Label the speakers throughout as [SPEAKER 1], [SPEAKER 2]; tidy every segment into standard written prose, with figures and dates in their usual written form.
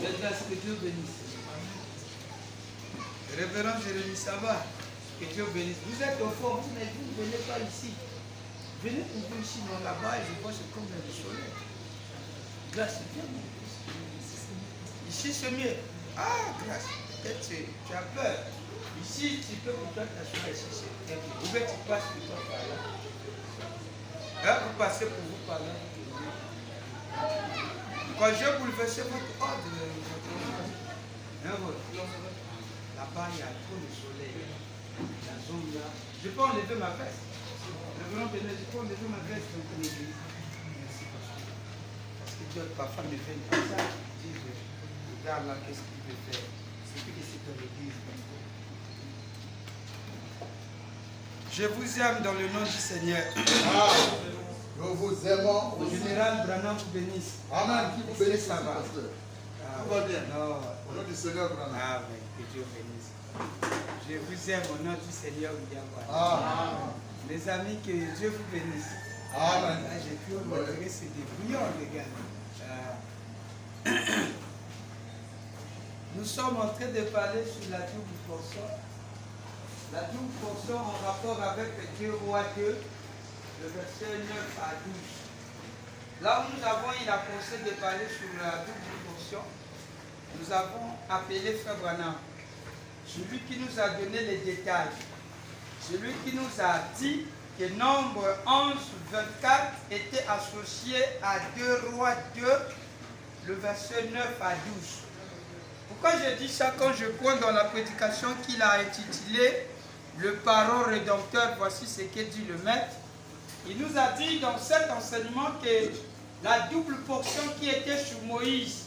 [SPEAKER 1] Que Dieu bénisse. Révérend Jérémie, ça va? Que Dieu bénisse. Vous êtes au fond, vous ne venez pas ici. Venez pour vous ici, non, là-bas, et je vois c'est comme le soleil. Là, c'est bien. Ici, c'est mieux. Ah, grâce. Peut-être tu as peur. Ici, tu peux pour toi t'asseoir ici. C'est bien. Où tu passes pour toi par là? Là, vous passez pour vous par là. Quand je bouleverse votre ordre, là-bas, il y a trop de soleil. La zone là. Je peux enlever ma veste. Je peux enlever ma veste dans l'église. Merci, pasteur. Parce que Dieu, parfois, me fait comme ça. Je dis, regarde là, qu'est-ce qu'il peut faire. C'est plus que c'est dans l'église. Je vous aime dans le nom du Seigneur.
[SPEAKER 2] Nous vous aimons.
[SPEAKER 1] Le général Branham vous bénisse.
[SPEAKER 2] Amen. Qui vous bénisse,
[SPEAKER 1] ça va.
[SPEAKER 2] Tout va bien.
[SPEAKER 1] Non.
[SPEAKER 2] Au nom du Seigneur Branham.
[SPEAKER 1] Amen. Que Dieu bénisse. Je vous aime au nom du Seigneur William Branham.
[SPEAKER 2] Amen.
[SPEAKER 1] Mes amis, que Dieu vous bénisse.
[SPEAKER 2] Amen.
[SPEAKER 1] Là, j'ai pu vous montrer, c'est des bouillons, les gars. Nous sommes en train de parler sur la double portion. La double portion en rapport avec 2 Rois 2, le verset 9 à 12. Là où nous avons eu la pensée de parler sur la double portion, nous avons appelé Frère Branham, celui qui nous a donné les détails, celui qui nous a dit que Nombre 11-24 était associé à 2 Rois 2, le verset 9 à 12. Pourquoi je dis ça quand je prends dans la prédication qu'il a intitulée Le parent rédempteur, voici ce que dit le maître. Il nous a dit dans cet enseignement que la double portion qui était sur Moïse,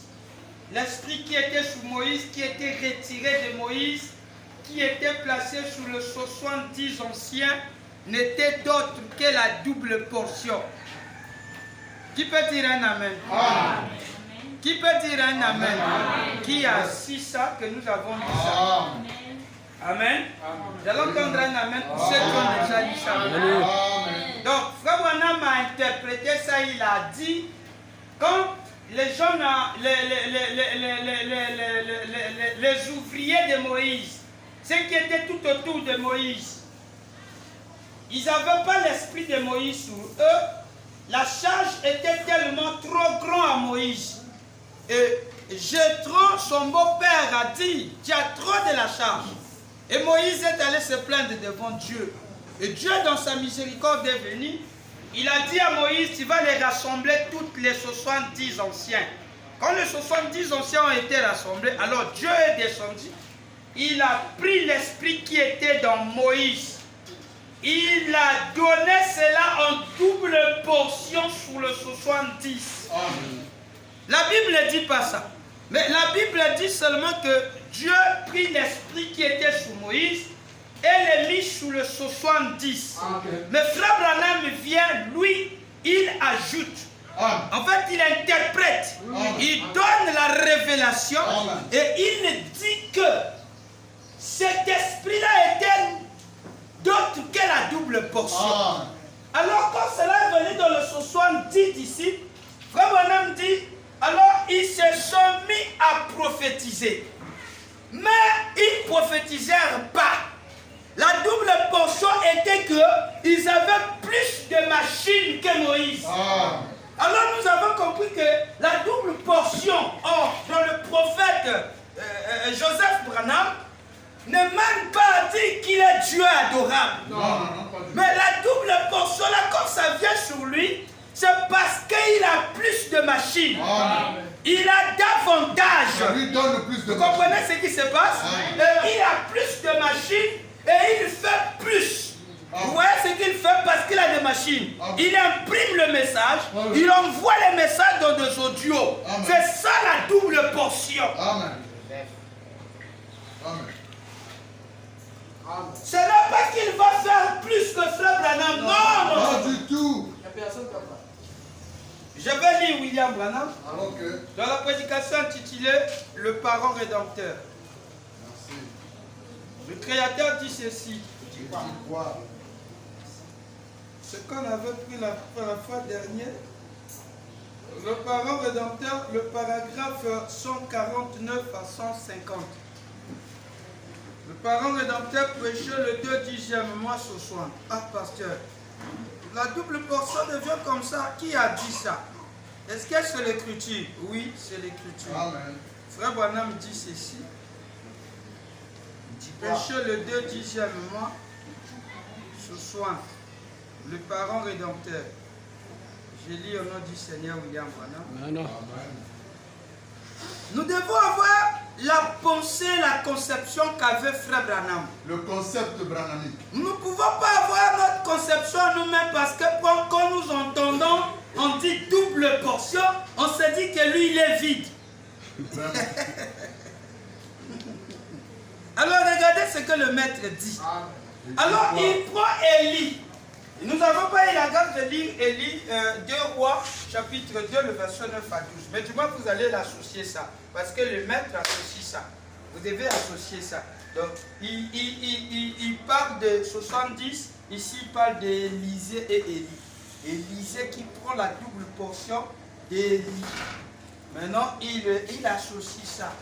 [SPEAKER 1] l'esprit qui était sur Moïse, qui était retiré de Moïse, qui était placé sous le 70 anciens, n'était d'autre que la double portion. Qui peut dire un amen? Amen. Qui peut dire un amen? Amen. Qui a su ça que nous avons dit ça? Amen. Nous allons entendre un amen pour ceux qui ont déjà dit ça. Amen. Donc, Frère Branham a interprété ça, il a dit, quand les gens, les ouvriers de Moïse, ceux qui étaient tout autour de Moïse, ils n'avaient pas l'esprit de Moïse sur eux, la charge était tellement trop grande à Moïse. Et Jéthro, son beau-père, a dit, tu as trop de la charge. Et Moïse est allé se plaindre devant Dieu. Et Dieu, dans sa miséricorde, est venu. Il a dit à Moïse, tu vas les rassembler toutes les 70 anciens. Quand les 70 anciens ont été rassemblés, alors Dieu est descendu. Il a pris l'esprit qui était dans Moïse. Il a donné cela en double portion sur le 70. Amen. La Bible ne dit pas ça. Mais la Bible dit seulement que Dieu prit l'esprit qui était sous Moïse et le mit sous le 70. Amen. Mais Frère Branham vient, lui, il ajoute. Amen. En fait, il interprète. Amen. Il donne la révélation. Amen. Et il dit que cet esprit-là était d'autre que la double portion. Amen. Alors quand cela est venu dans le 70 disciples, Frère Branham dit, alors ils se sont mis à prophétiser. Mais ils ne prophétisèrent pas. La double portion était qu'ils avaient plus de machines que Moïse. Ah. Alors nous avons compris que la double portion, dans le prophète Joseph Branham, ne mène pas à dire qu'il est Dieu adorable. Non, mais la double portion, là, quand ça vient sur lui, c'est parce qu'il a plus de machines. Amen. Il a davantage. Ça lui donne plus de. Vous comprenez ce qui se passe? Il a plus de machines et il fait plus. Amen. Vous voyez ce qu'il fait parce qu'il a des machines. Amen. Il imprime le message, amen, il envoie les messages dans des audios. C'est ça la double portion. Amen. Amen. Ce n'est pas qu'il va faire plus que Frère Branham. Non, non. Pas du tout. Il n'y a personne qui va. Je vais lire William Branham dans la prédication intitulée Le parent rédempteur. Merci. Le Créateur dit ceci. Ce qu'on avait pris la fois dernière, Le parent rédempteur, le paragraphe 149 à 150. Le parent rédempteur prêchait le 2/10e mois ce soir. Ah, pasteur, la double portion devient comme ça. Qui a dit ça? Est-ce que c'est l'écriture? Oui, c'est l'écriture.
[SPEAKER 2] Amen.
[SPEAKER 1] Frère Branham dit ceci. Prêchait le 2/10e mois ce soir. Le parent rédempteur. Je lis au nom du Seigneur William Branham.
[SPEAKER 2] Amen.
[SPEAKER 1] Nous devons avoir la pensée, la conception qu'avait Frère Branham.
[SPEAKER 2] Le concept branhamique.
[SPEAKER 1] Nous ne pouvons pas avoir notre conception nous-mêmes parce que quand nous entendons, on dit double portion, on se dit que lui, il est vide.
[SPEAKER 2] Vraiment.
[SPEAKER 1] Alors regardez ce que le maître dit.
[SPEAKER 2] Amen.
[SPEAKER 1] Alors il prend Élie. Nous n'avons pas eu la grâce de lire Élie 2 Rois, chapitre 2, le verset 9 à 12. Mais du moins, vous allez l'associer ça. Parce que le maître associe ça. Vous devez associer ça. Donc, il parle de 70. Ici, il parle d'Élisée et Élie. Élisée qui prend la double portion d'Élie. Maintenant, il associe ça.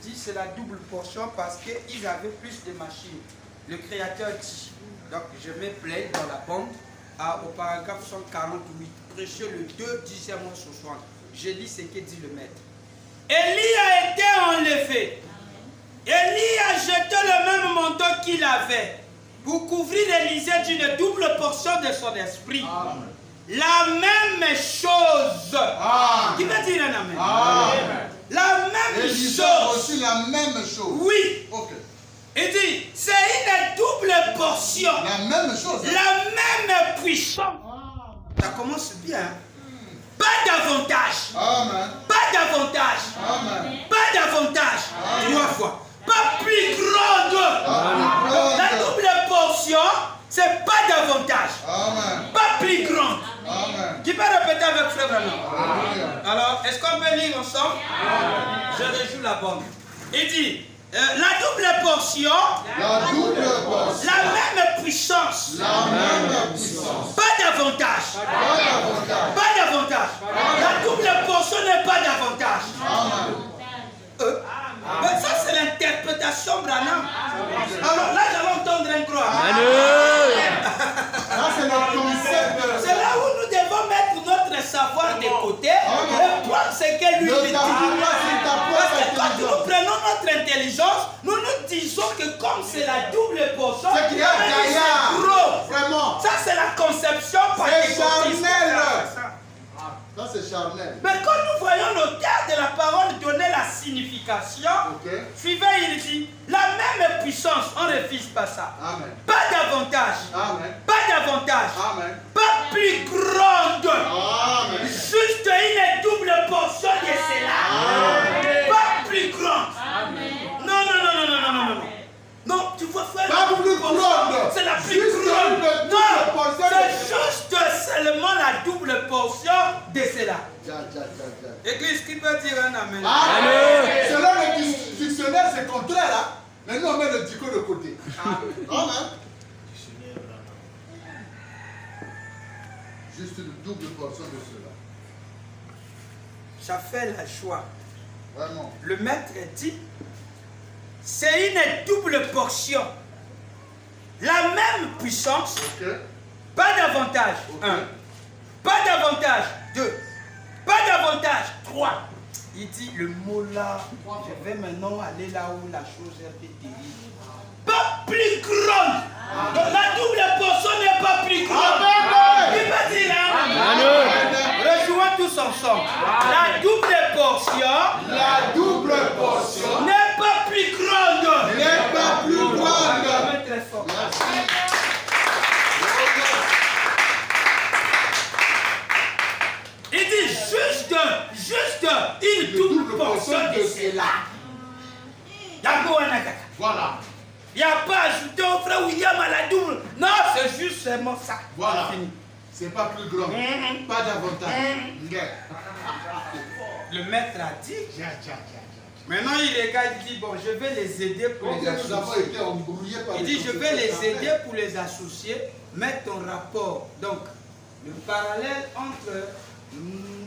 [SPEAKER 1] Il dit c'est la double portion parce qu'ils avaient plus de machines. Le Créateur dit. Donc, je me plais dans la bande au paragraphe 148. Prêchez le 2/10e mois ce soir. Je lis ce que dit le maître. Élie a été enlevé. Élie a jeté le même manteau qu'il avait pour couvrir Élisée d'une double portion de son esprit.
[SPEAKER 2] Amen.
[SPEAKER 1] La même chose.
[SPEAKER 2] Amen.
[SPEAKER 1] Qui veut dire un amen?
[SPEAKER 2] Amen.
[SPEAKER 1] La même
[SPEAKER 2] Élisée
[SPEAKER 1] chose.
[SPEAKER 2] aussi la même chose.
[SPEAKER 1] Oui.
[SPEAKER 2] Ok.
[SPEAKER 1] Il dit, c'est une double portion.
[SPEAKER 2] La même chose.
[SPEAKER 1] La même puissance. Ça commence bien. Pas d'avantage.
[SPEAKER 2] Amen.
[SPEAKER 1] Pas d'avantage.
[SPEAKER 2] Amen.
[SPEAKER 1] Pas d'avantage. 3 fois. Pas plus grande.
[SPEAKER 2] Amen.
[SPEAKER 1] La double portion, c'est pas d'avantage.
[SPEAKER 2] Amen.
[SPEAKER 1] Pas plus grande.
[SPEAKER 2] Amen.
[SPEAKER 1] Qui peut répéter avec Frère Branham?
[SPEAKER 2] Alléluia.
[SPEAKER 1] Alors, est-ce qu'on peut lire ensemble? Je rejoue la bande. Il dit, la double portion,
[SPEAKER 2] La double portion.
[SPEAKER 1] la même puissance.
[SPEAKER 2] La même puissance.
[SPEAKER 1] Pas d'avantage.
[SPEAKER 2] Pas d'avantage.
[SPEAKER 1] Pas d'avantage. La double portion n'est pas d'avantage.
[SPEAKER 2] Amen.
[SPEAKER 1] Mais ça, c'est l'interprétation Branham. Alors là, j'allais entendre un croix.
[SPEAKER 2] Ça, c'est le concept.
[SPEAKER 1] C'est là où nous devons mettre notre savoir de côté et prendre ce que lui
[SPEAKER 2] Ne
[SPEAKER 1] dit.
[SPEAKER 2] t'appuie pas sur ta
[SPEAKER 1] Parce
[SPEAKER 2] propre
[SPEAKER 1] que quand nous
[SPEAKER 2] intelligence.
[SPEAKER 1] prenons notre intelligence, nous nous disons que comme c'est la double portion,
[SPEAKER 2] C'est qu'il y a
[SPEAKER 1] c'est
[SPEAKER 2] gaillard.
[SPEAKER 1] gros.
[SPEAKER 2] Vraiment.
[SPEAKER 1] Ça, c'est la conception
[SPEAKER 2] C'est
[SPEAKER 1] pentecôtiste.
[SPEAKER 2] charnel. Ça, c'est charnel.
[SPEAKER 1] Mais quand nous voyons l'auteur de la parole donner la signification,
[SPEAKER 2] Ok.
[SPEAKER 1] suivez, il dit, la même puissance, on ne refuse pas ça.
[SPEAKER 2] Amen.
[SPEAKER 1] Pas d'avantage.
[SPEAKER 2] Amen.
[SPEAKER 1] Pas d'avantage.
[SPEAKER 2] Amen.
[SPEAKER 1] Pas plus grande.
[SPEAKER 2] Amen.
[SPEAKER 1] Juste une double portion de cela. Pas plus grande. Non, non, non, non, non, non, non, non. Non, tu vois faire
[SPEAKER 2] Pas
[SPEAKER 1] la
[SPEAKER 2] plus
[SPEAKER 1] double portion.
[SPEAKER 2] grande.
[SPEAKER 1] C'est la plus
[SPEAKER 2] Juste
[SPEAKER 1] grande.
[SPEAKER 2] une double
[SPEAKER 1] Non,
[SPEAKER 2] portion de
[SPEAKER 1] c'est
[SPEAKER 2] cela.
[SPEAKER 1] juste seulement la double portion de cela.
[SPEAKER 2] Ja, ja, ja, ja.
[SPEAKER 1] Église, qui peut dire un amen?
[SPEAKER 2] Amen. Selon le dictionnaire, c'est contraire. Hein? Mais nous, on met le dico de côté. Amen. Juste une double portion de cela.
[SPEAKER 1] Ça fait la joie.
[SPEAKER 2] Vraiment.
[SPEAKER 1] Le maître dit, c'est une double portion. La même puissance,
[SPEAKER 2] Ok.
[SPEAKER 1] pas d'avantage.
[SPEAKER 2] Ok.
[SPEAKER 1] 1. Pas d'avantage. 2. Pas d'avantage. 3. Il dit le mot là, je vais maintenant aller là où la chose est un peu terrible. Pas plus grande. Donc la double portion n'est pas plus grande.
[SPEAKER 2] Amen.
[SPEAKER 1] Il va dire hein? Rejoignons tous ensemble. La double portion
[SPEAKER 2] La double portion
[SPEAKER 1] n'est pas plus grande.
[SPEAKER 2] n'est pas plus grande.
[SPEAKER 1] Amen, très fort.
[SPEAKER 2] Merci.
[SPEAKER 1] Il dit juste une double portion de cela.
[SPEAKER 2] Voilà.
[SPEAKER 1] Il n'y a pas ajouté au frère William à la double. Non, c'est juste seulement ça.
[SPEAKER 2] Voilà.
[SPEAKER 1] C'est fini.
[SPEAKER 2] C'est pas plus grand. Pas d'avantage.
[SPEAKER 1] Le maître a dit.
[SPEAKER 2] Ja, ja, ja, ja.
[SPEAKER 1] Maintenant, il regarde, il dit, bon, je vais les aider pour
[SPEAKER 2] Comme
[SPEAKER 1] les
[SPEAKER 2] nous avons
[SPEAKER 1] associer.
[SPEAKER 2] été embrouillés par
[SPEAKER 1] Il
[SPEAKER 2] les
[SPEAKER 1] dit, je vais
[SPEAKER 2] concepts
[SPEAKER 1] les
[SPEAKER 2] charnels.
[SPEAKER 1] aider pour les associer, mettre en rapport. Donc, le parallèle entre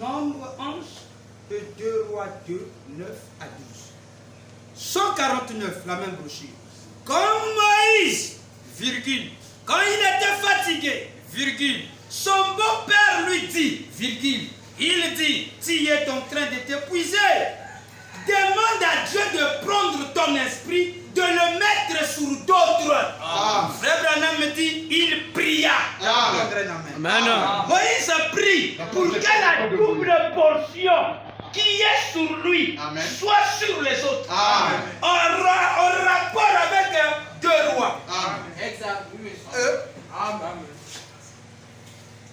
[SPEAKER 1] Nombre 11 de 2 Rois 2, 9 à 12. 149, la même brochure. Comme Moïse, virgule, quand il était fatigué, virgule, son beau-père lui dit, virgule, il dit, tu es en train de t'épuiser. Demande à Dieu de prendre ton esprit, de le mettre sur d'autres. Frère Branham me dit, il pria.
[SPEAKER 3] Amen.
[SPEAKER 1] Moïse a prié pour que la double portion qui est sur lui soit sur les autres. En rapport avec 2 rois.
[SPEAKER 4] Exact. Amen.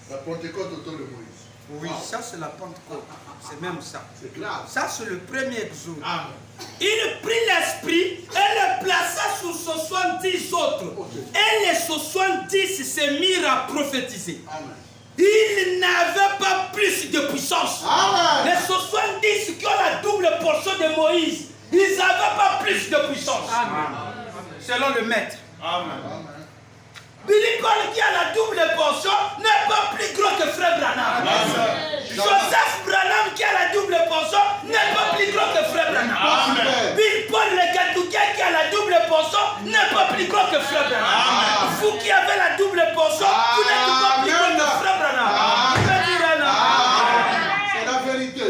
[SPEAKER 2] La Pentecôte autour de Moïse.
[SPEAKER 1] Oui, ça c'est la Pentecôte. C'est même ça.
[SPEAKER 2] C'est grave.
[SPEAKER 1] Ça c'est le premier exode.
[SPEAKER 2] Amen.
[SPEAKER 1] Il prit l'esprit et le plaça sur 70 autres. Et les 70 se mirent à prophétiser.
[SPEAKER 2] Amen.
[SPEAKER 1] Ils n'avaient pas plus de puissance.
[SPEAKER 2] Amen.
[SPEAKER 1] Les 70 qui ont la double portion de Moïse, ils n'avaient pas plus de puissance. Selon le maître.
[SPEAKER 2] Amen.
[SPEAKER 1] Billy Paul qui a la double portion n'est pas plus gros que Frère Branham. Joseph Branham qui a la double portion n'est pas plus gros que Frère Branham. Bill Paul le Kadoukia qui a la double portion n'est pas plus gros que Frère Branham. Vous qui avez la double portion, vous n'êtes pas plus gros que Frère Branham.
[SPEAKER 2] C'est la vérité.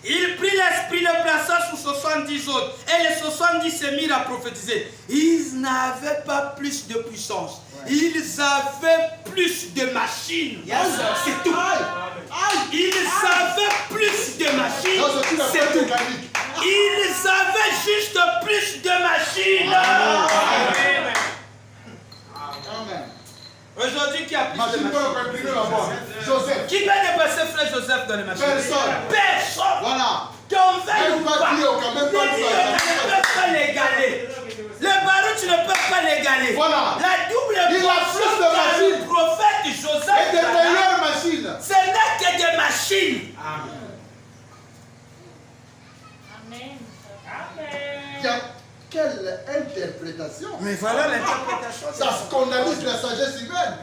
[SPEAKER 1] Il prit l'esprit, le plaça sous 70 autres. Et les 70 se mirent à prophétiser. Ils n'avaient pas plus de puissance. Ils avaient plus de machines. C'est tout. Ils avaient plus de machines. C'est tout. Ils avaient juste plus de machines.
[SPEAKER 2] Amen.
[SPEAKER 1] Aujourd'hui, qui a plus de
[SPEAKER 2] Machine peut
[SPEAKER 1] machines?
[SPEAKER 2] continuer là-bas. Joseph.
[SPEAKER 1] Qui va dépasser Frère Joseph dans les machines?
[SPEAKER 2] Personne.
[SPEAKER 1] Personne.
[SPEAKER 2] Voilà.
[SPEAKER 1] Qu'on veille
[SPEAKER 2] Même
[SPEAKER 1] ou
[SPEAKER 2] pas
[SPEAKER 1] pas.
[SPEAKER 2] Dieu, quand même pas
[SPEAKER 1] Les
[SPEAKER 2] Dieu.
[SPEAKER 1] lions ne peuvent pas l'égaler. Les barreaux, tu ne peux pas l'égaler.
[SPEAKER 2] Voilà.
[SPEAKER 1] La double
[SPEAKER 2] Il a
[SPEAKER 1] portion
[SPEAKER 2] plus de
[SPEAKER 1] qu'a
[SPEAKER 2] machines.
[SPEAKER 1] le prophète
[SPEAKER 2] Et
[SPEAKER 1] Joseph,
[SPEAKER 2] des meilleures machines.
[SPEAKER 1] ce n'est que des machines.
[SPEAKER 2] Il y a quelle interprétation.
[SPEAKER 1] Mais voilà l'interprétation.
[SPEAKER 2] Ça scandalise la sagesse humaine.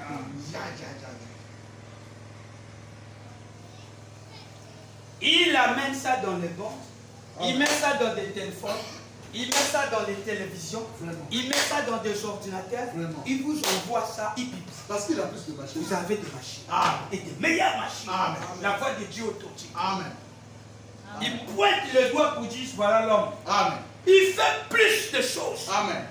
[SPEAKER 1] Il amène ça dans les banques, il met ça dans des téléphones, il met ça dans les télévisions, il met ça dans des ordinateurs, il vous envoie ça, il pipe.
[SPEAKER 2] Parce qu'il a plus de machines.
[SPEAKER 1] Vous avez des machines. Et des meilleures machines.
[SPEAKER 2] Amen.
[SPEAKER 1] La voix de Dieu autour de vous.
[SPEAKER 2] Amen.
[SPEAKER 1] Il pointe le doigt pour dire voilà l'homme.
[SPEAKER 2] Amen.
[SPEAKER 1] Il fait plus de choses.
[SPEAKER 2] Amen.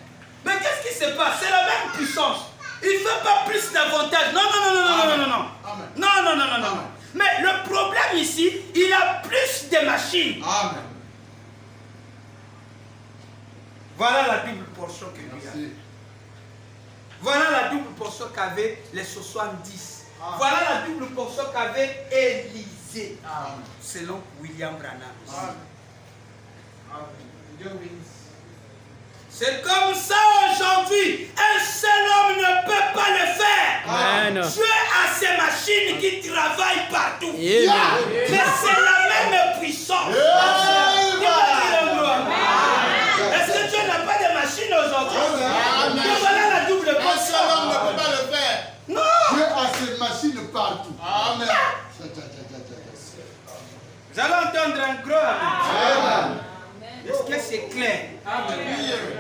[SPEAKER 1] Mais qu'est-ce qui se passe? C'est la même puissance. Il ne fait pas plus d'avantages. Non, non, non, non, non, non, non, non.
[SPEAKER 2] Amen.
[SPEAKER 1] Non, non, non, non, non.
[SPEAKER 2] Amen.
[SPEAKER 1] Mais le problème ici, il a plus de machines.
[SPEAKER 2] Amen.
[SPEAKER 1] Voilà la double portion que lui a.
[SPEAKER 2] Merci.
[SPEAKER 1] Voilà la double portion qu'avaient les 70. Voilà la double portion qu'avait Élisée.
[SPEAKER 2] Amen.
[SPEAKER 1] Selon William Branham. C'est comme ça aujourd'hui. Un seul homme ne peut pas le faire.
[SPEAKER 3] Amen.
[SPEAKER 1] Dieu a ces machines qui travaillent partout.
[SPEAKER 3] Amen.
[SPEAKER 1] Mais c'est la même puissance. Qui va dire un mot? Est-ce que Dieu n'a pas de machines aujourd'hui?
[SPEAKER 2] Amen.
[SPEAKER 1] Mais voilà la double
[SPEAKER 2] Un seul homme ne
[SPEAKER 1] portion.
[SPEAKER 2] peut pas le faire.
[SPEAKER 1] Non.
[SPEAKER 2] Dieu a ses machines partout. Amen.
[SPEAKER 1] Vous allez entendre un gros amen.
[SPEAKER 2] Amen.
[SPEAKER 1] Est-ce que c'est clair?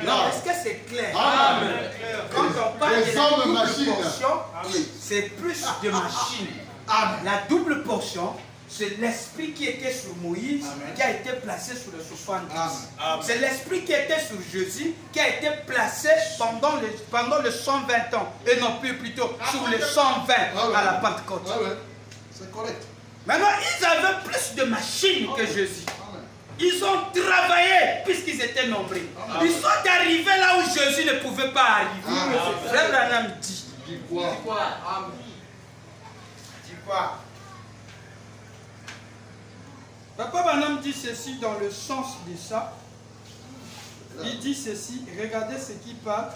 [SPEAKER 1] Non, est-ce que c'est clair?
[SPEAKER 2] Amen.
[SPEAKER 1] Quand on parle
[SPEAKER 2] Les
[SPEAKER 1] de la
[SPEAKER 2] hommes
[SPEAKER 1] double
[SPEAKER 2] machines.
[SPEAKER 1] portion, c'est plus de machines.
[SPEAKER 2] Amen.
[SPEAKER 1] La double portion, c'est l'esprit qui était sur Moïse, qui a été placé sur les 70. C'est l'esprit qui était sur Jésus, qui a été placé pendant les 120 ans, et non plus plutôt sur les 120 à la Pentecôte.
[SPEAKER 2] Ouais. C'est correct.
[SPEAKER 1] Maintenant, ils avaient plus de machines que Jésus.
[SPEAKER 2] Amen.
[SPEAKER 1] Ils ont travaillé puisqu'ils étaient nombreux. Ils sont arrivés là où Jésus ne pouvait pas arriver. Frère Branham dit.
[SPEAKER 2] Dis quoi?
[SPEAKER 1] Dis quoi? Papa Branham dit ceci dans le sens de ça. Il dit ceci. Regardez ce qui part.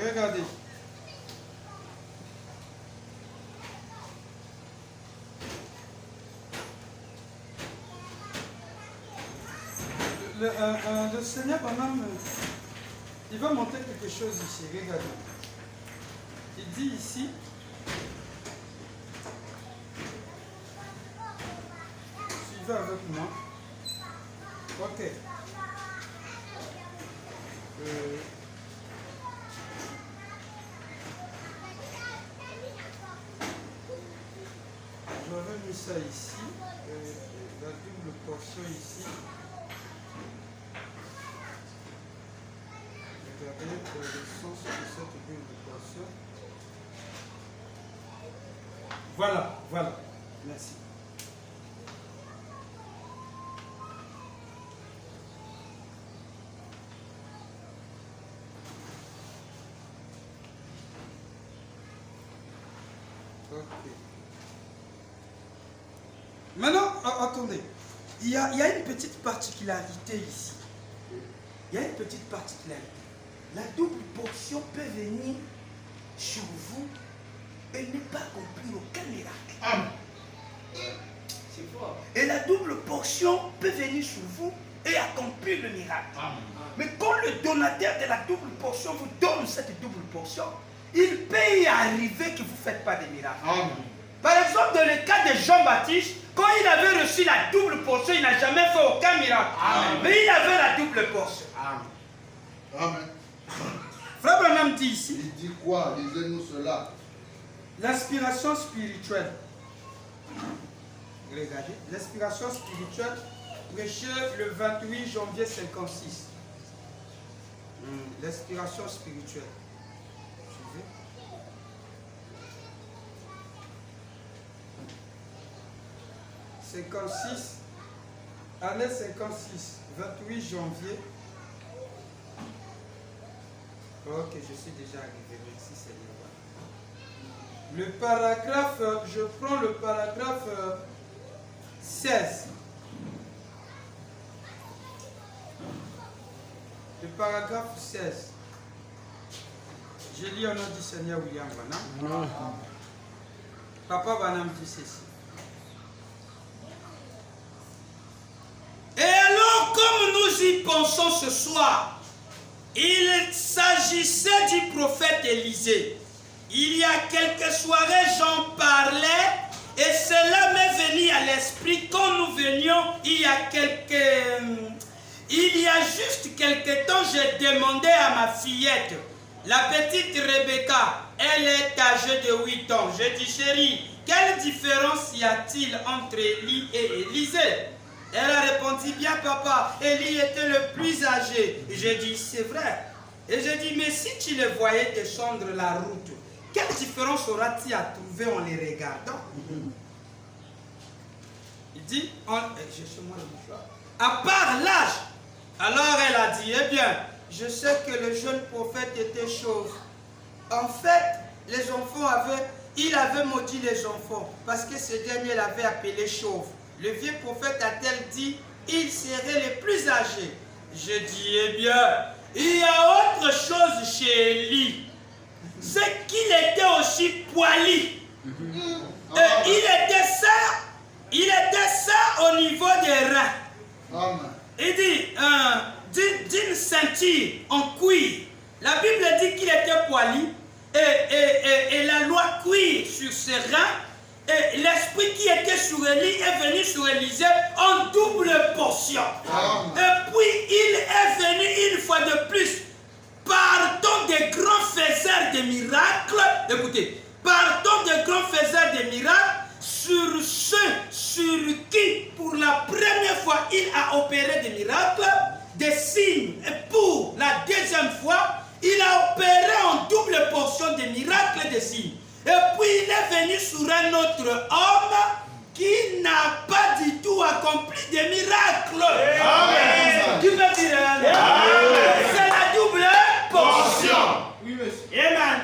[SPEAKER 1] Regardez. Le Seigneur Branham, il va montrer quelque chose ici. Regardez. Il dit ici, suivez avec moi. Ok. J'aurais mis ça ici, la double portion ici. Regardez le sens de cette double portion. Voilà, voilà. Merci. Ok. Maintenant, attendez. Il y a une petite particularité ici. Il y a une petite particularité. La double portion peut venir sur vous et ne pas accomplir aucun miracle.
[SPEAKER 2] Amen.
[SPEAKER 1] C'est fort. Et la double portion peut venir sur vous et accomplir le miracle.
[SPEAKER 2] Amen.
[SPEAKER 1] Mais quand le donateur de la double portion vous donne cette double portion, il peut y arriver que vous ne faites pas de miracle.
[SPEAKER 2] Amen.
[SPEAKER 1] Par exemple, dans le cas de Jean-Baptiste, quand il avait reçu la double portion, il n'a jamais fait aucun miracle.
[SPEAKER 2] Amen.
[SPEAKER 1] Mais il avait la double portion.
[SPEAKER 2] Amen. Amen.
[SPEAKER 1] Frère Branham dit ici,
[SPEAKER 2] Il dit quoi? Lisez-nous cela.
[SPEAKER 1] l'inspiration spirituelle. Regardez, l'inspiration spirituelle prêchée le 28 janvier 56. L'inspiration spirituelle. Suivez. Année 56, 28 janvier. Ok, je suis déjà arrivé. Merci Seigneur. Le paragraphe, je prends le paragraphe 16. Le paragraphe 16. Je lis au nom du Seigneur William Branham. Papa Branham dit ceci. Et alors, comme nous y pensons ce soir, il s'agissait du prophète Élisée. Il y a quelques soirées, j'en parlais et cela m'est venu à l'esprit quand nous venions il y a juste quelques temps, j'ai demandé à ma fillette, la petite Rebecca, elle est âgée de 8 ans. J'ai dit, chérie, quelle différence y a-t-il entre Élie et Élisée? Elle a répondu, bien papa, Élie était le plus âgé. J'ai dit, c'est vrai. Et j'ai dit, mais si tu les voyais descendre la route, quelle différence aura-t-il à trouver en les regardant? Il dit, cherchez-moi le mouchoir. À part l'âge. Alors elle a dit, eh bien, je sais que le jeune prophète était chauve. En fait, les enfants il avait maudit les enfants parce que ce dernier l'avait appelé chauve. Le vieux prophète a-t-elle dit, il serait le plus âgé. Je dis, eh bien, il y a autre chose chez Élie. C'est qu'il était aussi poilu. Il était ça au niveau des reins.
[SPEAKER 2] Amen.
[SPEAKER 1] Il dit, d'une ceinture en cuir. La Bible dit qu'il était poilu et la loi cuir sur ses reins. Et l'esprit qui était sur Élie est venu sur Élisée en double portion.
[SPEAKER 2] Amen.
[SPEAKER 1] Et puis il est venu une fois de plus, partant des grands faiseurs de miracles. Écoutez, partant des grands faiseurs de miracles sur ceux sur qui pour la première fois il a opéré des miracles, des signes. Et pour la deuxième fois, il a opéré en double portion des miracles et des signes. Et puis il est venu sur un autre homme qui n'a pas du tout accompli des miracles.
[SPEAKER 2] Amen.
[SPEAKER 1] Qui veut dire Amen? C'est la double portion.
[SPEAKER 4] Oui, monsieur.
[SPEAKER 1] Amen.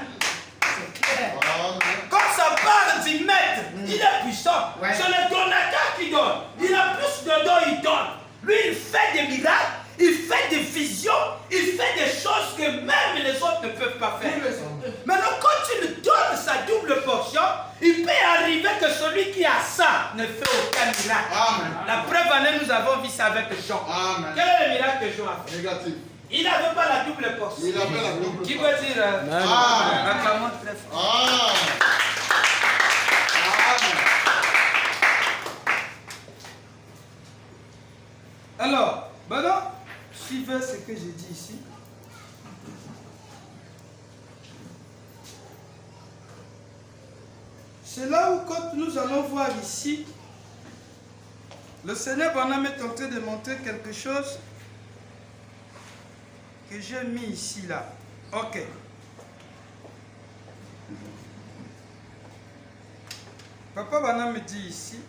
[SPEAKER 1] C'est clair.
[SPEAKER 2] Amen.
[SPEAKER 1] Quand ça parle du maître, il est puissant.
[SPEAKER 4] Ouais.
[SPEAKER 1] C'est le donateur qui donne. Il a plus de dons, il donne. Lui, il fait des miracles, il fait des visions, il fait des choses que même les autres ne peuvent pas faire.
[SPEAKER 4] Oui, monsieur.
[SPEAKER 1] Maintenant, quand tu lui donnes sa double portion, il peut arriver que celui qui a ça ne fait aucun miracle.
[SPEAKER 2] Amen.
[SPEAKER 1] La preuve en est, nous avons vu ça avec Jean.
[SPEAKER 2] Amen.
[SPEAKER 1] Quel est le miracle que Jean a fait?
[SPEAKER 2] Négatif.
[SPEAKER 1] Il n'avait pas la double portion.
[SPEAKER 2] Il avait la double
[SPEAKER 1] Qui
[SPEAKER 2] portion.
[SPEAKER 1] peut dire acclamons très fort. Alors, maintenant, suivez ce que j'ai dit ici. C'est là où, quand nous allons voir ici, le Seigneur Branham est en train de montrer quelque chose que j'ai mis ici, là. Ok. Papa Branham me dit ici,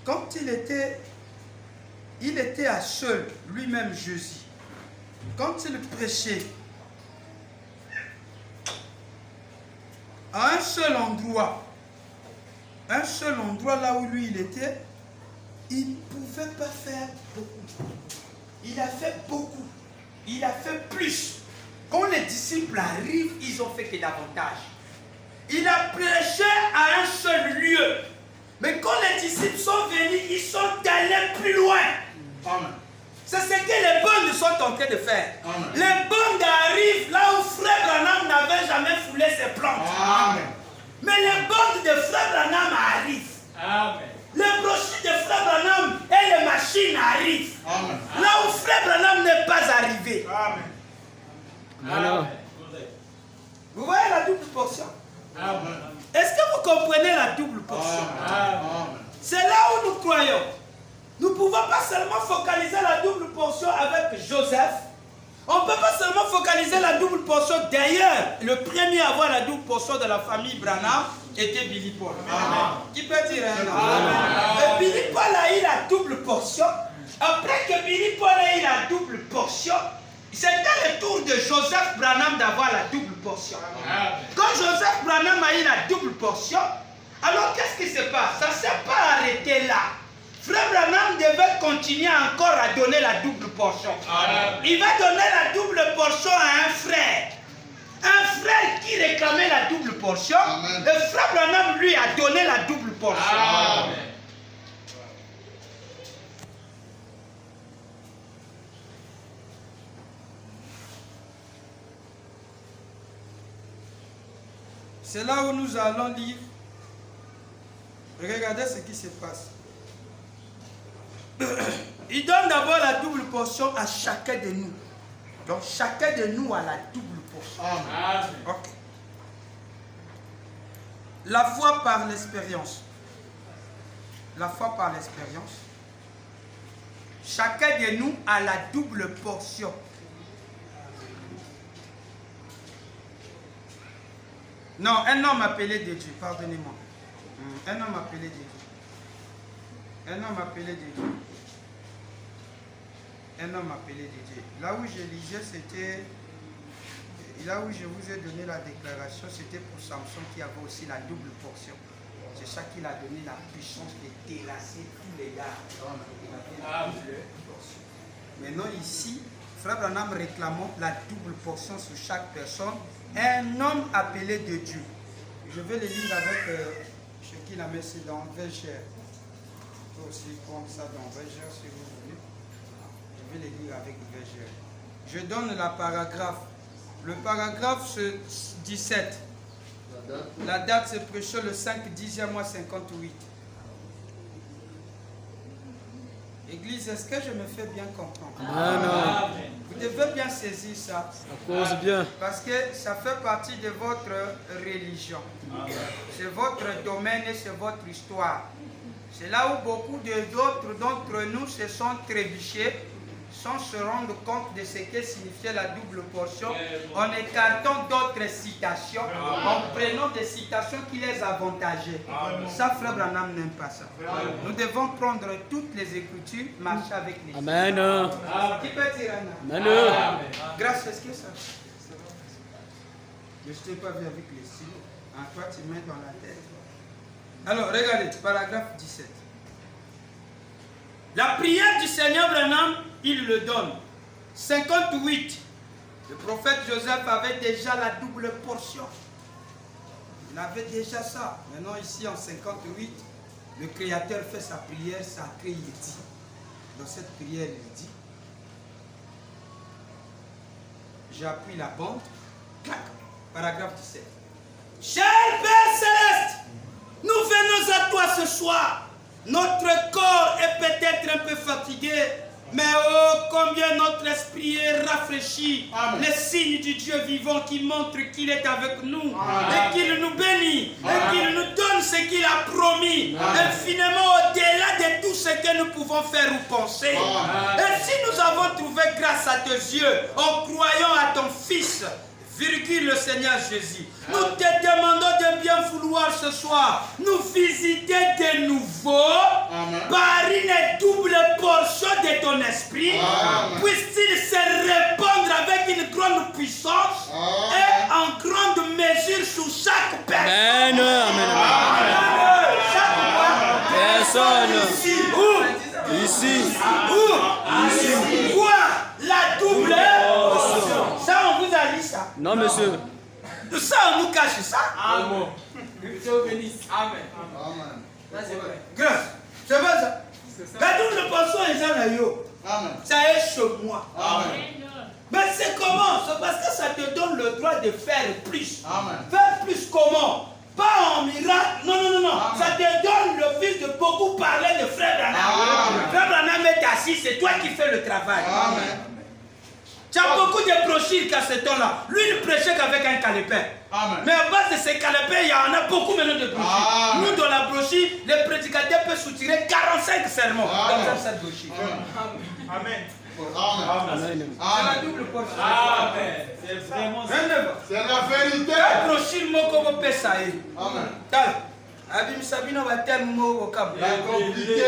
[SPEAKER 1] quand il était à seul, lui-même Jésus. Quand il prêchait à un seul endroit là où lui il était, il ne pouvait pas faire beaucoup. Il a fait beaucoup. Il a fait plus. Quand les disciples arrivent, ils ont fait que davantage. Il a prêché à un seul lieu. Mais quand les disciples sont venus, ils sont allés plus loin.
[SPEAKER 2] Amen.
[SPEAKER 1] C'est ce que les bandes sont en train de faire.
[SPEAKER 2] Amen.
[SPEAKER 1] Les bandes arrivent là où Frère Branham n'avait jamais foulé ses plantes.
[SPEAKER 2] Amen.
[SPEAKER 1] Mais les bandes de Frère Branham arrivent.
[SPEAKER 4] Amen.
[SPEAKER 1] Les brochures de Frère Branham et les machines arrivent.
[SPEAKER 2] Amen.
[SPEAKER 1] Là où Frère Branham n'est pas arrivé.
[SPEAKER 2] Amen.
[SPEAKER 4] Amen.
[SPEAKER 1] Vous voyez la double portion?
[SPEAKER 2] Amen.
[SPEAKER 1] Est-ce que vous comprenez la double portion?
[SPEAKER 2] Amen.
[SPEAKER 1] C'est là où nous croyons. Nous ne pouvons pas seulement focaliser la double portion avec Joseph. On ne peut pas seulement focaliser la double portion. D'ailleurs, le premier à avoir la double portion de la famille Branham était Billy Paul.
[SPEAKER 2] Amen.
[SPEAKER 1] Qui peut dire un nom? Billy Paul a eu la double portion. Après que Billy Paul a eu la double portion, c'était le tour de Joseph Branham d'avoir la double portion. Quand Joseph Branham a eu la double portion, alors qu'est-ce qui se passe? Ça ne s'est pas arrêté là. Frère Branham devait continuer encore à donner la double portion. Il va donner la double portion à un frère. Un frère qui réclamait la double portion.
[SPEAKER 2] Amen.
[SPEAKER 1] Le frère Branham lui a donné la double portion.
[SPEAKER 4] Amen.
[SPEAKER 1] C'est là où nous allons lire. Regardez ce qui se passe. Il donne d'abord la double portion à chacun de nous. Donc chacun de nous a la double portion.
[SPEAKER 2] Amen.
[SPEAKER 1] Ok. La foi par l'expérience. La foi par l'expérience. Chacun de nous a la double portion. Non, un homme appelé de Dieu, pardonnez-moi. Un homme appelé de Dieu. Un homme appelé de Dieu. Un homme appelé de Dieu. Là où je lisais, c'était... Là où je vous ai donné la déclaration, c'était pour Samson qui avait aussi la double portion. C'est ça qui l'a donné la puissance de terrasser tous les gars. Il avait la double portion. Maintenant ici, Frère Branham réclamant la double portion sur chaque personne. Un homme appelé de Dieu. Je vais le lire avec ce qu'il a mis dans Vergère. Je peux aussi prendre ça dans Vergère si vous voulez. Je vais le lire avec Vergère. Je donne la paragraphe. Le paragraphe 17. La date se prêchait le 5 10e mois 58. Église, est-ce que je me fais bien comprendre?
[SPEAKER 3] Amen.
[SPEAKER 1] Vous devez bien saisir ça.
[SPEAKER 3] Ça cause bien.
[SPEAKER 1] Parce que ça fait partie de votre religion. C'est votre domaine et c'est votre histoire. C'est là où beaucoup d'autres d'entre nous se sont trébuchés sans se rendre compte de ce que signifiait la double portion, en écartant d'autres citations, en prenant des citations qui les avantageaient. Ça, Frère Branham n'aime pas ça. Nous devons prendre toutes les Écritures, marcher avec les
[SPEAKER 3] Amen.
[SPEAKER 1] Qui peut dire Amen?
[SPEAKER 3] Amen.
[SPEAKER 1] Grâce à ce que ça. Je ne t'ai pas vu avec les stylos. En toi, tu mets dans la tête. Alors, regardez, paragraphe 17. La prière du Seigneur Branham, il le donne. 58. Le prophète Joseph avait déjà la double portion. Il avait déjà ça. Maintenant, ici, en 58, Le Créateur fait sa prière, ça crée, il dit. Dans cette prière, il dit, j'appuie la bande, clac, paragraphe 17. Cher Père Céleste, nous venons à toi ce soir. Notre corps est peut-être un peu fatigué, mais oh, combien notre esprit est rafraîchi. Les signes du Dieu vivant qui montrent qu'il est avec nous et qu'il nous bénit et qu'il nous donne ce qu'il a promis, infiniment au-delà de tout ce que nous pouvons faire ou penser. Et si nous avons trouvé grâce à tes yeux en croyant à ton Fils, virgule le Seigneur Jésus, nous te demandons de bien vouloir ce soir nous visiter de nouveau par une double portion de ton esprit. Puisse-t-il se répandre avec une grande puissance et en grande mesure sur chaque personne.
[SPEAKER 3] Personne.
[SPEAKER 1] Où?
[SPEAKER 3] Ici.
[SPEAKER 1] Où? Ici. Quoi? La double portion. Ça, on vous a dit ça?
[SPEAKER 3] Non, monsieur.
[SPEAKER 1] Ça, on nous cache ça.
[SPEAKER 4] Amen. Dieu bénisse. Amen. Ça, c'est vrai.
[SPEAKER 1] Grâce. C'est pas ça. La double portion est ça, là, yo. Ça est chez moi. Mais c'est comment? C'est parce que ça te donne le droit de faire plus. Faire plus comment? Pas en miracle. Non, non, non, non. Ça te donne le fils de beaucoup parler de Frère Branham. Frère Branham est assis, c'est toi qui fais le travail. Tu as beaucoup de brochures qu'à ce temps-là. Lui, il prêchait qu'avec un calepin. Mais à base de ces calepins, il y en a beaucoup maintenant de brochures. Nous, dans la brochure, les prédicateurs peuvent soutirer 45 sermons dans cette brochure. Amen. C'est la double portion.
[SPEAKER 4] Amen. C'est vraiment ça.
[SPEAKER 2] C'est la vérité.
[SPEAKER 1] La brochure, moi, comme on peut ça. Amen. Abim Sabino va tellement au cap.
[SPEAKER 2] La compliqué.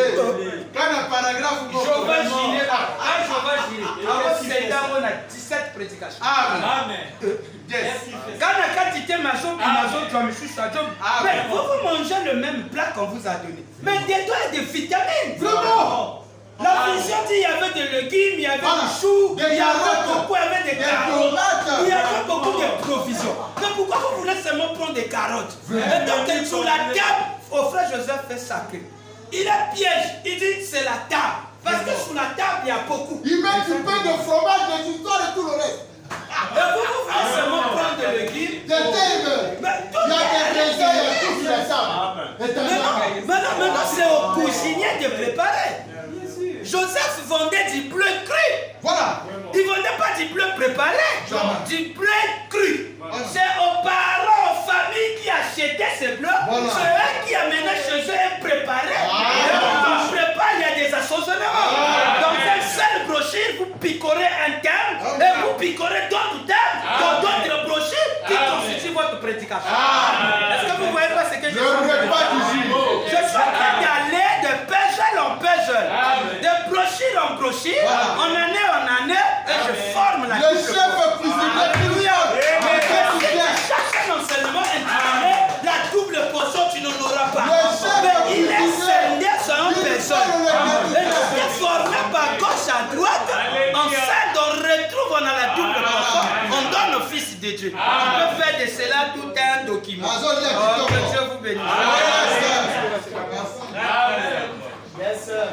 [SPEAKER 2] Quand un paragraphe ou
[SPEAKER 1] Je vais girer. Ah, je vais girer. Alors, c'est là où on a 17 prédications.
[SPEAKER 4] Amen.
[SPEAKER 1] Quand la quantité maison, tu as mis ça. Mais vous mangez le même plat qu'on vous a donné. Mais dedans, il y a des vitamines.
[SPEAKER 2] Vraiment.
[SPEAKER 1] La vision dit il y avait des légumes, il y avait des choux, il y avait beaucoup, il y avait des carottes, il y avait beaucoup de provisions. Mais pourquoi vous voulez seulement prendre des carottes? Et donc sur la table, au frère Joseph fait sacré. Il est piège, il dit c'est la table. Parce que sur la table, il y a beaucoup.
[SPEAKER 2] Il met du pain, de fromage, des histoires et tout le reste.
[SPEAKER 1] Et vous voulez seulement prendre des légumes.
[SPEAKER 2] Des thèmes. Il y a des raisins, il y a tout sur la table.
[SPEAKER 1] Maintenant, c'est au cuisinier de préparer. Joseph vendait du bleu cru.
[SPEAKER 2] Voilà.
[SPEAKER 1] Il ne vendait pas du bleu préparé. Du bleu cru. C'est aux parents, aux familles qui achetaient ce bleu. C'est eux qui amenaient chez eux et préparaient. Et quand on prépare, il y a des assaisonnements. Dans une seule brochure, vous picorez un thème et vous picorez d'autres thèmes dans d'autres brochures qui constituent votre prédication. Est-ce que vous ne voyez pas ce que je dis? Je suis en train d'aller de pégeole en pégeole, de brochure en brochure, en année, et je forme la
[SPEAKER 2] Le chef cuisinier.
[SPEAKER 1] Alléluia. Si tu cherches un enseignement intitulé la double portion, tu n'en auras pas. Mais il est scindé sur un personne. Et il est formé par gauche à droite. En scène, on retrouve, on a la double portion. On donne au Fils de Dieu. On peut faire de cela tout un document. Oh, que Dieu vous bénisse. Yes, sir.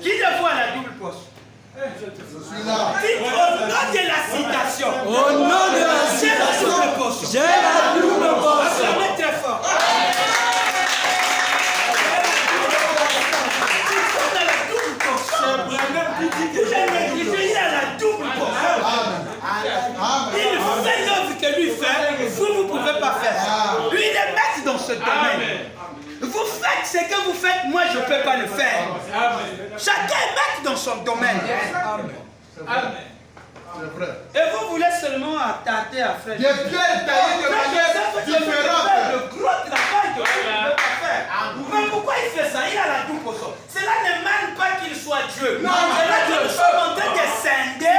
[SPEAKER 1] Qui le voit la double portion?
[SPEAKER 2] Je suis là.
[SPEAKER 1] Dites au nom de la citation.
[SPEAKER 3] Au nom de la
[SPEAKER 1] J'ai la double portion.
[SPEAKER 3] J'ai la double portion.
[SPEAKER 1] Acclamez très fort. On a la double portion. Il a la double portion. Il fait l'œuvre que lui fait, vous ne pouvez pas faire. Lui, il est maître dans ce domaine. Vous faites ce que vous faites, moi je ne peux pas le faire. Chacun est maître dans son domaine. Et vous voulez seulement attarder à faire.
[SPEAKER 2] Des pierres taillées de manière différente.
[SPEAKER 1] Le gros travail que vous ne pouvez pas faire. Mais pourquoi il fait ça? Il a la double portion. Cela ne mène pas qu'il soit Dieu. Cela que nous sommes en train de scinder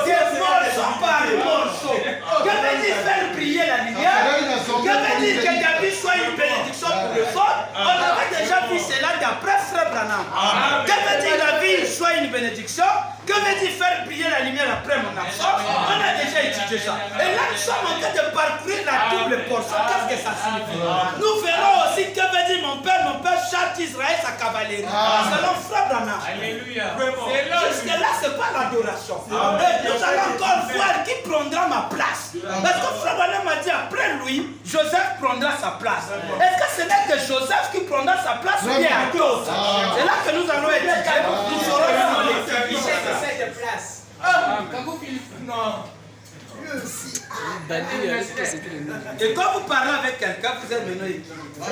[SPEAKER 1] des morceaux par morceaux. Que veut dire faire briller la lumière? Que veut dire que ta vie soit une bénédiction pour les autres? On avait déjà vu cela d'après Frère Branham. Que veut dire la vie soit une bénédiction? Que veut dire faire briller la lumière après mon absence? On a déjà étudié partager ça. Et là, nous sommes en train de parcourir la double portion. Qu'est-ce que ça signifie? Nous verrons aussi que veut dire mon père charge Israël sa cavalerie. Selon Frère Branham.
[SPEAKER 4] Alléluia.
[SPEAKER 1] Jusque-là, ce n'est pas l'adoration. Et nous allons encore voir qui prendra ma place. Parce que Frère Branham m'a dit, après lui, Joseph prendra sa place. Est-ce que ce n'est que Joseph qui prendra sa place ou bien d'autres? C'est là que nous allons étudier. Nous saurons cette place. Non. Et quand vous parlez avec quelqu'un, vous êtes maintenant équilibré.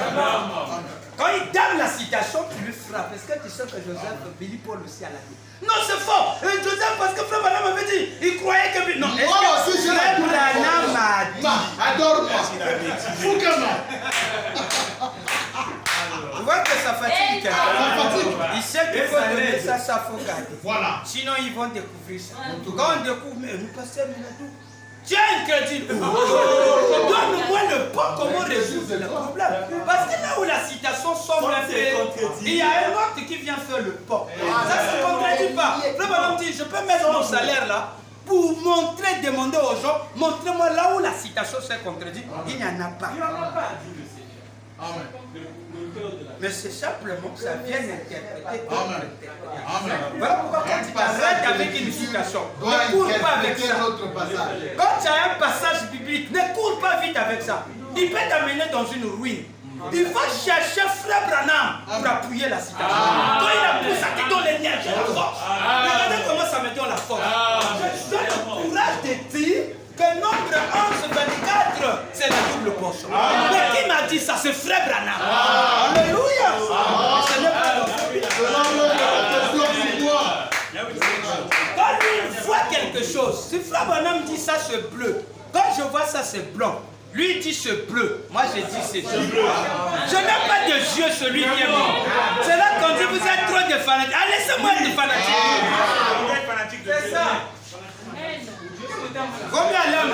[SPEAKER 1] Quand il donne la citation, tu lui frappes. Est-ce que tu sais que Joseph, Billy Paul aussi à la vie? Non, c'est faux. Joseph, parce que Frère Branham m'avait dit, il croyait que... Non, est-ce que Frère Branham m'a dit?
[SPEAKER 2] Adore-moi. Fouquement.
[SPEAKER 1] Tu vois que ça fatigue quelqu'un. Il sait qu'il faut donner ça, ça faut garder.
[SPEAKER 2] Voilà.
[SPEAKER 1] Sinon, ils vont découvrir ça. Quand on découvre, mais nous passons tout. Tiens, crédit. Donne-moi le pas comment résoudre le problème. Parce que là où la citation semble un peu, il y a un autre qui vient faire le pas. Ça ne se contredit pas. Le bonhomme dit, je peux mettre mon salaire là pour montrer, demander aux gens, montrez-moi là où la citation s'est contredite. Il n'y en a pas.
[SPEAKER 2] Amen.
[SPEAKER 1] Mais c'est simplement que ça vient interpréter.
[SPEAKER 2] Amen.
[SPEAKER 1] Voilà pourquoi quand tu t'arrêtes avec une citation, ne cours pas avec ça. Quand tu as un passage biblique, ne cours pas vite avec ça. Il peut t'amener dans une ruine. Il va chercher Frère Branham pour appuyer la citation. Quand il appuie, ça te donne l'énergie, la force. Regardez comment ça me donne la force. Je donne le courage de dire que nombre 11, 24, c'est la double portion. Mais qui m'a dit ça? C'est Frère Branham. Alléluia. Ce n'est pas quand lui voit quelque chose, si Frère Branham dit ça c'est bleu, quand je vois ça c'est blanc, lui il dit c'est bleu, moi je dis c'est bleu. Je n'ai pas de yeux celui qui est mort. C'est là qu'on dit vous êtes trop de fanatiques. Ah, laissez-moi être fanatique. C'est ça. Vaut mieux aller